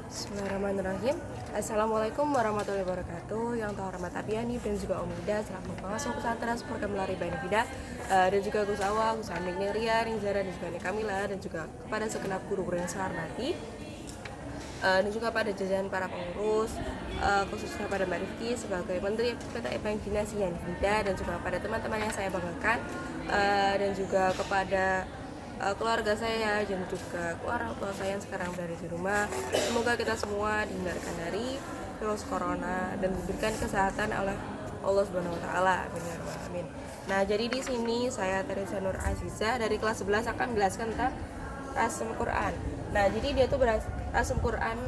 Bismillahirrahmanirrahim. Assalamualaikum warahmatullahi wabarakatuh. Yang terhormat Abiani dan juga Om Ida selaku pengasuh pesantren Program Lari Banifida, dan juga Gus Awa, Gus Anik, Neria, Rizara, dan juga Nek Kamila, dan juga kepada segenap guru-guru yang saya hormati, dan juga pada jajaran para pengurus, khususnya pada Mbak Rifki sebagai Menteri PTIPN Dinas Yanifida, dan juga pada teman-teman yang saya banggakan, dan juga kepada keluarga saya dan juga orang tua saya yang sekarang berada di rumah. Semoga kita semua dihindarkan dari virus corona dan diberikan kesehatan oleh Allah Subhanahu wa taala. Amin. Nah, jadi di sini saya Teresa Nur Aziza dari kelas 11 akan menjelaskan tentang rasem Quran. Nah, jadi dia tuh rasem Quran.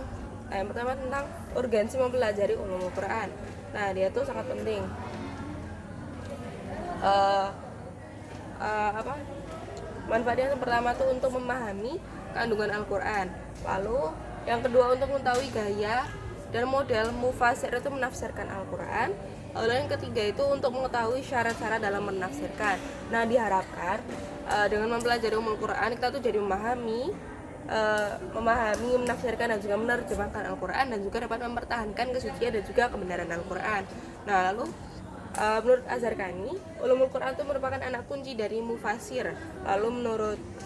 Yang pertama tentang urgensi mempelajari ulumul Quran. Nah, dia tuh sangat penting. Manfaatnya yang pertama tuh untuk memahami kandungan Al-Quran. Lalu yang kedua untuk mengetahui gaya dan model mufasir itu menafsirkan Al-Quran. Lalu yang ketiga itu untuk mengetahui syarat-syarat dalam menafsirkan. Nah, diharapkan dengan mempelajari ulumul Quran kita tuh jadi memahami, menafsirkan dan juga menerjemahkan Al-Quran, dan juga dapat mempertahankan kesucian dan juga kebenaran Al-Quran. Nah, lalu menurut Azharqani, ulumul Quran itu merupakan anak kunci dari mufasir. Lalu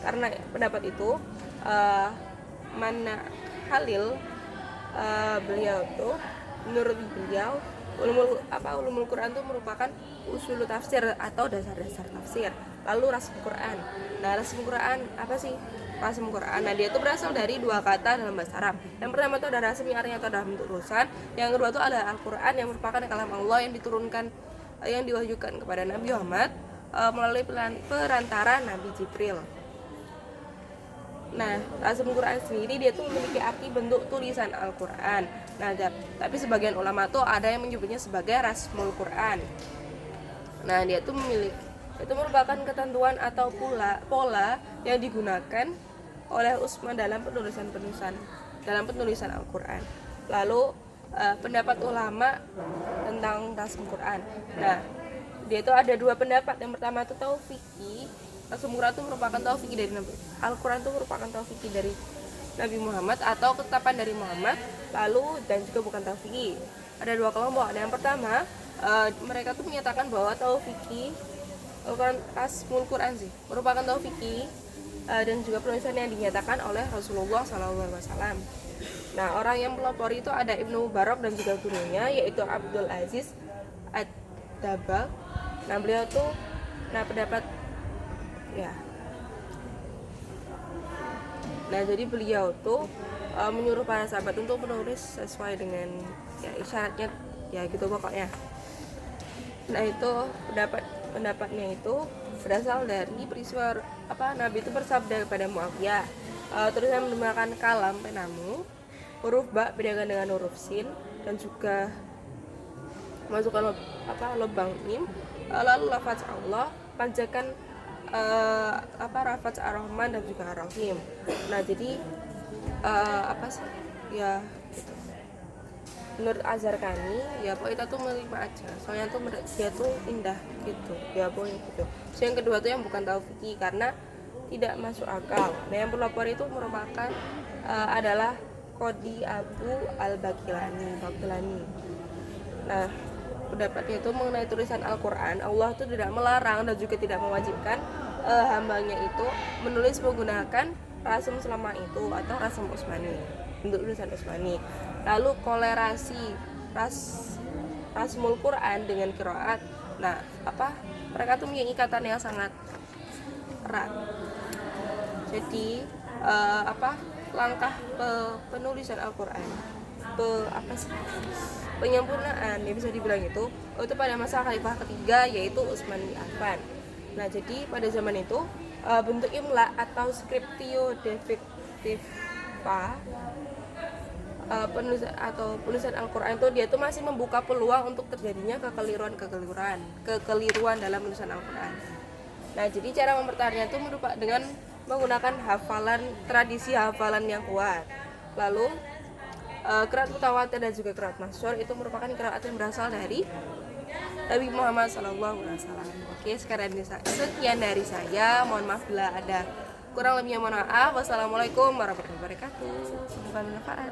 karena pendapat itu, Mana Khalil, beliau tuh menurut beliau ulumul Quran itu merupakan usul tafsir atau dasar-dasar tafsir. Lalu rasm Quran. Nah, rasm Quran apa sih? Rasm Quran. Nah, dia itu berasal dari dua kata dalam bahasa Arab. Yang pertama itu ada rasm, yang artinya itu adalah bentuk tulisan. Yang kedua itu ada Al-Quran yang merupakan kalam Allah yang diturunkan, yang diwahyukan kepada Nabi Muhammad melalui perantara Nabi Jibril. Nah, rasm Quran sendiri dia tuh memiliki arti bentuk tulisan Al-Quran. Nah, tapi sebagian ulama tuh ada yang menyebutnya sebagai rasmul Quran. Nah, dia tuh itu merupakan ketentuan atau pola yang digunakan oleh Utsman dalam penulisan Al-Quran. Lalu pendapat ulama tentang rasm Quran. Nah, dia itu ada dua pendapat. Yang pertama itu taufiqi. Rasm Quran itu merupakan taufiqi dari Nabi. Al-Quran itu merupakan taufiqi dari Nabi Muhammad atau ketetapan dari Muhammad. Lalu dan juga bukan taufiqi. Ada dua kelompok. Yang pertama, mereka tuh menyatakan bahwa taufiqi rasmul Quran sih merupakan taufiqi dan juga penulisan yang dinyatakan oleh Rasulullah SAW. Nah, orang yang pelopori itu ada Ibnu Mubarak dan juga gurunya yaitu Abdul Aziz Ad-Dabbagh. Nah, beliau tuh pendapat ya. Nah, jadi beliau tuh menyuruh para sahabat untuk menulis sesuai dengan ya isyaratnya ya gitu pokoknya. Nah, itu pendapatnya itu berasal dari peristiwa Nabi itu bersabda kepada Muawiyah, tulisan menggunakan kalam penamu, huruf ba bedakan dengan huruf sin, dan juga masukkan lubang mim, lalu lafaz Allah panjangkan lafaz ar-Rahman dan juga ar-Rahim. Nah, jadi ya gitu. Menurut Azharqani ya pokoknya kita tuh menerima aja, soalnya tuh dia tuh indah gitu ya pokoknya gitu. So, yang kedua tuh yang bukan taufiqi karena tidak masuk akal. Nah, yang pelopor itu merupakan adalah Qadi Abu al-Bakilani. Nah, pendapatnya itu mengenai tulisan Al-Quran, Allah itu tidak melarang dan juga tidak mewajibkan hambanya itu menulis menggunakan rasm selama itu atau rasm Utsmani, bentuk tulisan Utsmani. Lalu kolerasi rasmul Quran dengan qiraat. Nah, mereka tuh punya ikatan yang sangat erat. Jadi langkah penulisan Al-Quran, penyempurnaan ya bisa dibilang itu pada masa khalifah ketiga yaitu Utsman bin Affan. Nah, jadi pada zaman itu bentuk imla atau scriptio defectiva penulisan Al-Quran itu dia tuh masih membuka peluang untuk terjadinya kekeliruan dalam penulisan Al-Quran. Nah, jadi cara mempertahankannya itu dengan menggunakan tradisi hafalan yang kuat. Lalu qiraat mutawatir dan juga qiraat masyhur itu merupakan qiraat yang berasal dari Nabi Muhammad SAW. Oke, sekian dari saya. Mohon maaf bila ada Kurang lebihnya mohon maaf. Wassalamualaikum warahmatullahi wabarakatuh. Semoga bermanfaat.